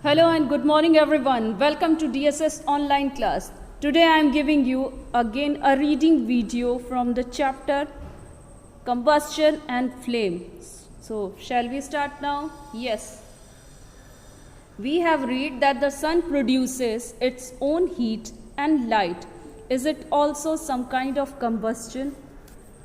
Hello and good morning everyone. Welcome to DSS online class. Today I am giving you again a reading video from the chapter Combustion and Flame. So shall we start now? Yes. We have read that the sun produces its own heat and light. Is it also some kind of combustion?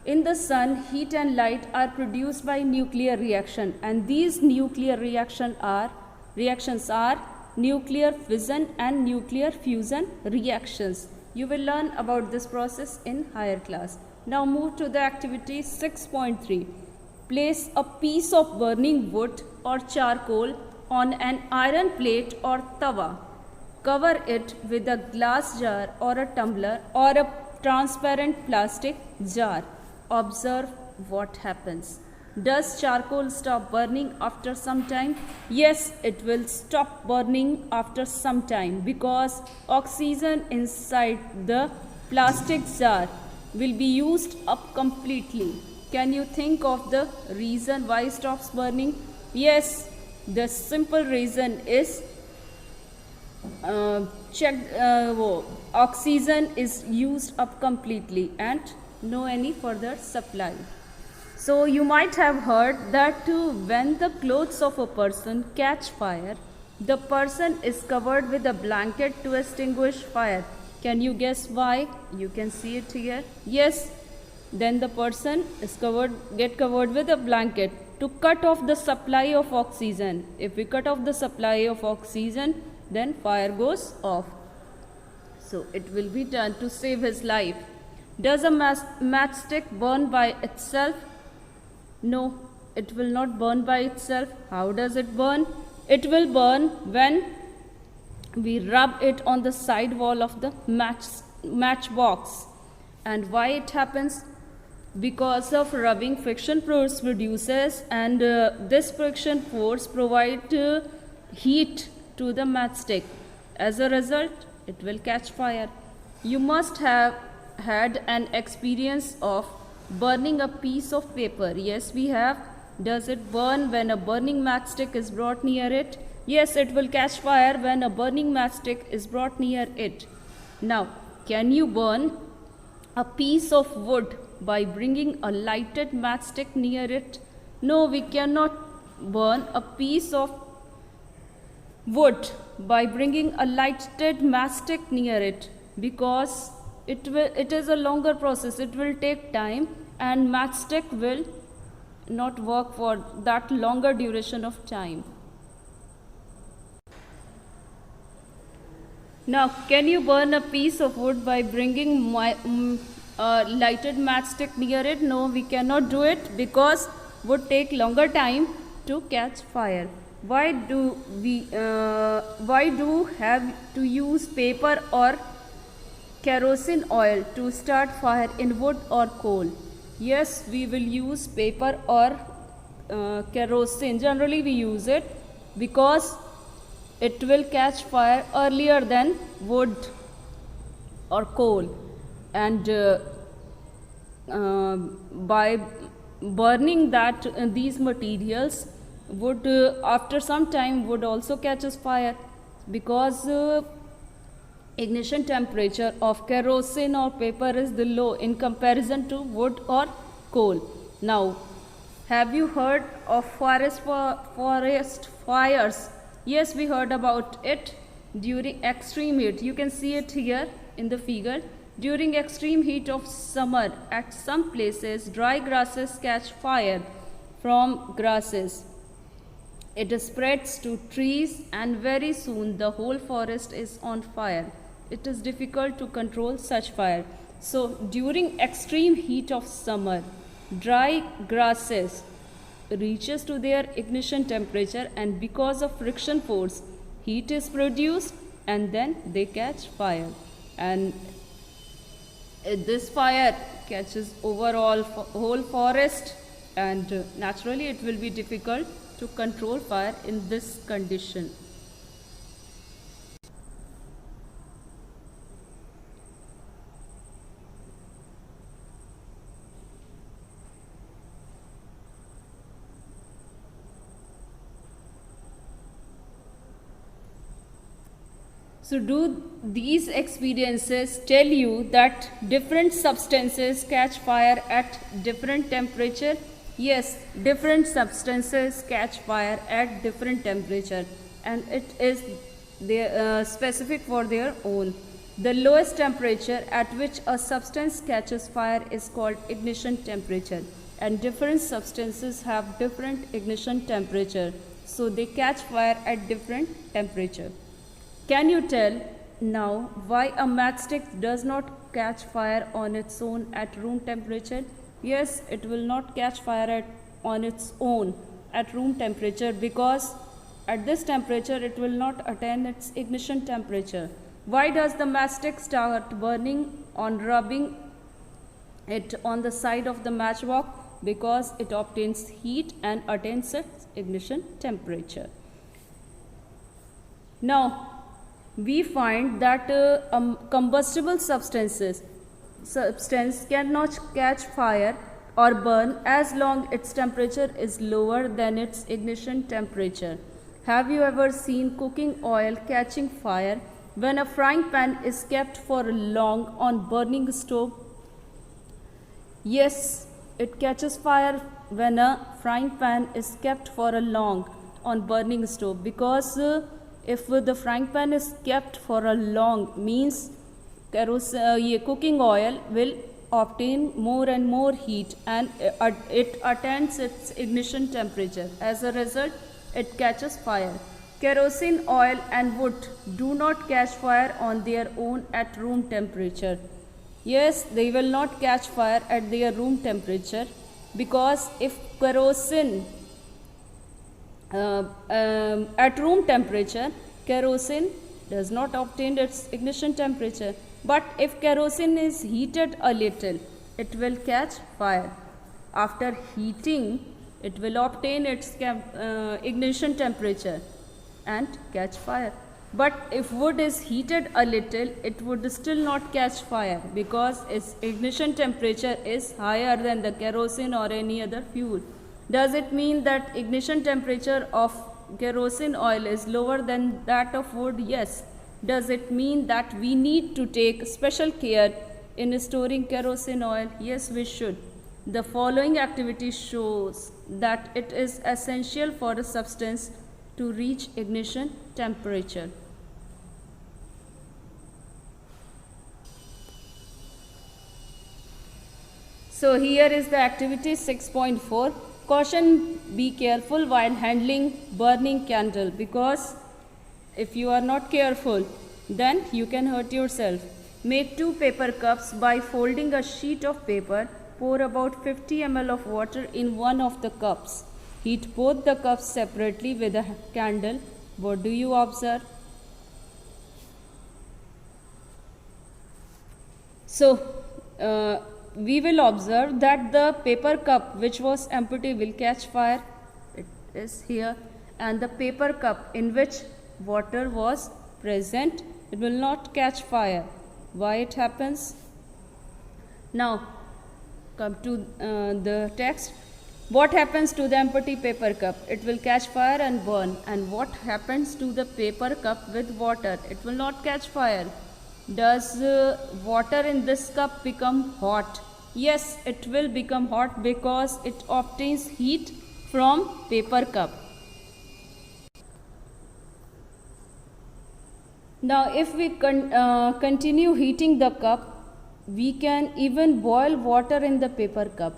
In the sun, heat and light are produced by nuclear reaction, and these nuclear reactions are nuclear fission and nuclear fusion reactions. You will learn about this process in higher class. Now move to the activity 6.3. Place a piece of burning wood or charcoal on an iron plate or tawa. Cover it with a glass jar or a tumbler or a transparent plastic jar. Observe what happens. Does charcoal stop burning after some time? Yes, it will stop burning after some time because oxygen inside the plastic jar will be used up completely. Can you think of the reason why it stops burning? Yes, the simple reason is oxygen is used up completely and no any further supply. So you might have heard that when the clothes of a person catch fire, the person is covered with a blanket to extinguish fire. Can you guess why? You can see it here. Yes, then the person is get covered with a blanket to cut off the supply of oxygen. If we cut off the supply of oxygen, then fire goes off. So it will be done to save his life. Does a matchstick burn by itself? No, it will not burn by itself. How does it burn? It will burn when we rub it on the side wall of the matchbox. And why it happens? Because of rubbing, friction force produces, and this friction force provides heat to the matchstick. As a result, it will catch fire. You must have had an experience of burning a piece of paper. Yes, we have. Does it burn when a burning matchstick is brought near it? Yes, it will catch fire when a burning matchstick is brought near it. Now, can you burn a piece of wood by bringing a lighted matchstick near it? No, we cannot burn a piece of wood by bringing a lighted matchstick near it because it is a longer process. It will take time and matchstick will not work for that longer duration of time. Now, can you burn a piece of wood by bringing a lighted matchstick near it? No, we cannot do it because would take longer time to catch fire. Why do have to use paper or kerosene oil to start fire in wood or coal? Yes, we will use paper or kerosene. Generally we use it because it will catch fire earlier than wood or coal, and by burning these materials, wood after some time wood also catches fire because ignition temperature of kerosene or paper is the low in comparison to wood or coal. Now, have you heard of forest fires? Yes, we heard about it during extreme heat. You can see it here in the figure. During extreme heat of summer, at some places, dry grasses catch fire from grasses. It spreads to trees and very soon the whole forest is on fire. It is difficult to control such fire. So during extreme heat of summer, dry grasses reaches to their ignition temperature, and because of friction force, heat is produced and then they catch fire. And this fire catches overall whole forest, and naturally it will be difficult to control fire in this condition. So do these experiences tell you that different substances catch fire at different temperature? Yes, different substances catch fire at different temperature, and it is specific for their own. The lowest temperature at which a substance catches fire is called ignition temperature, and different substances have different ignition temperature, so they catch fire at different temperature. Can you tell now why a matchstick does not catch fire on its own at room temperature? Yes, it will not catch fire on its own at room temperature, because at this temperature it will not attain its ignition temperature. Why does the matchstick start burning on rubbing it on the side of the matchbox? Because it obtains heat and attains its ignition temperature. Now, we find that combustible substance cannot catch fire or burn as long its temperature is lower than its ignition temperature. Have you ever seen cooking oil catching fire when a frying pan is kept for long on burning stove? Yes, it catches fire when a frying pan is kept for a long on burning stove, because if the frying pan is kept for a long, means cooking oil will obtain more and more heat, and it attains its ignition temperature. As a result, it catches fire. Kerosene oil and wood do not catch fire on their own at room temperature. Yes, they will not catch fire at their room temperature, because if kerosene at room temperature, kerosene does not obtain its ignition temperature. But if kerosene is heated a little, it will catch fire. After heating, it will obtain its ignition temperature and catch fire. But if wood is heated a little, it would still not catch fire, because its ignition temperature is higher than the kerosene or any other fuel. Does it mean that ignition temperature of kerosene oil is lower than that of wood? Yes. Does it mean that we need to take special care in storing kerosene oil? Yes, we should. The following activity shows that it is essential for a substance to reach ignition temperature. So here is the activity 6.4. Caution, be careful while handling burning candle, because if you are not careful, then you can hurt yourself. Make 2 paper cups by folding a sheet of paper. Pour about 50 ml of water in one of the cups. Heat both the cups separately with a candle. What do you observe? So, we will observe that the paper cup which was empty will catch fire. It is here. And the paper cup in which water was present, it will not catch fire. Why it happens? Now, come to the text. What happens to the empty paper cup? It will catch fire and burn. And what happens to the paper cup with water? It will not catch fire. Does water in this cup become hot? Yes, it will become hot, because it obtains heat from paper cup. Now, if we continue heating the cup, we can even boil water in the paper cup.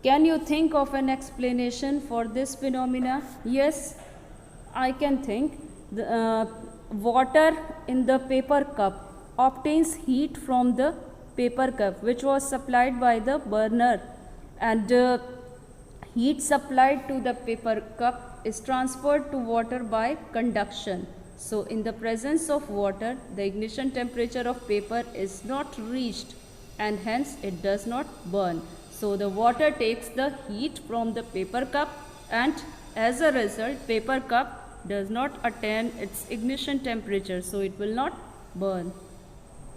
Can you think of an explanation for this phenomena? Yes, I can think. The water in the paper cup obtains heat from the paper cup which was supplied by the burner, and heat supplied to the paper cup is transferred to water by conduction. So, in the presence of water, the ignition temperature of paper is not reached, and hence it does not burn. So, the water takes the heat from the paper cup, and as a result, paper cup does not attain its ignition temperature, so it will not burn.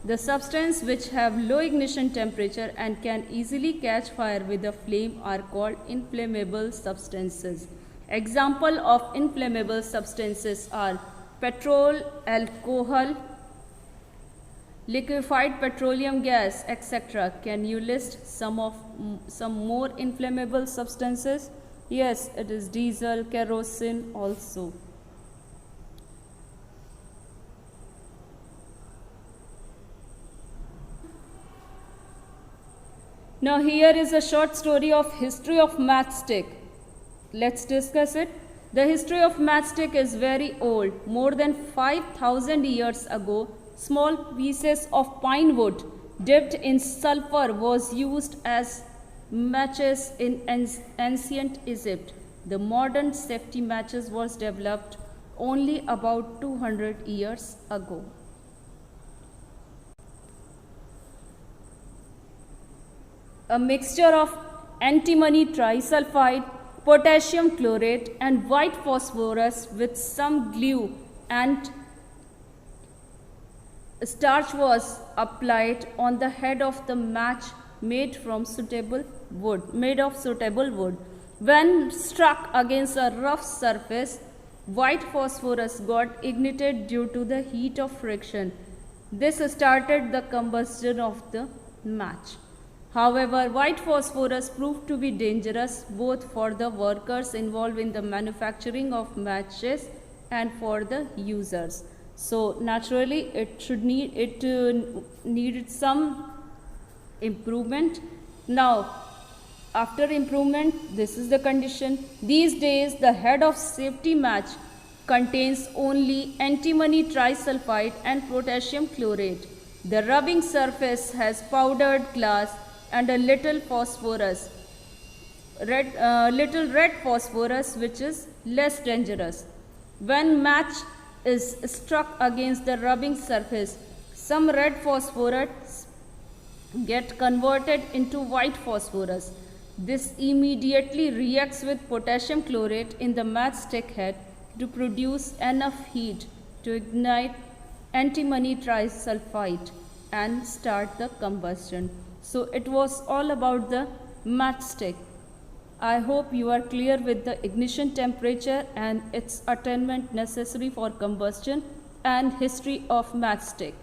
The substances which have low ignition temperature and can easily catch fire with a flame are called inflammable substances. Example of inflammable substances are petrol, alcohol, liquefied petroleum gas, etc. Can you list some more inflammable substances? Yes, it is diesel, kerosene also. Now here is a short story of history of matchstick. Let's discuss it. The history of matchstick is very old. More than 5,000 years ago, small pieces of pine wood dipped in sulfur was used as matches in ancient Egypt. The modern safety matches was developed only about 200 years ago. A mixture of antimony trisulfide, potassium chlorate and white phosphorus with some glue and starch was applied on the head of the match made of suitable wood. When struck against a rough surface, white phosphorus got ignited due to the heat of friction. This started the combustion of the match. However, white phosphorus proved to be dangerous both for the workers involved in the manufacturing of matches and for the users. So naturally, it needed some improvement. Now, after improvement, this is the condition. These days, the head of safety match contains only antimony trisulfide and potassium chlorate. The rubbing surface has powdered glass and a little red phosphorus, which is less dangerous. When match is struck against the rubbing surface, some red phosphorus get converted into white phosphorus. This immediately reacts with potassium chlorate in the matchstick head to produce enough heat to ignite antimony trisulfide and start the combustion. So it was all about the matchstick. I hope you are clear with the ignition temperature and its attainment necessary for combustion and history of matchstick.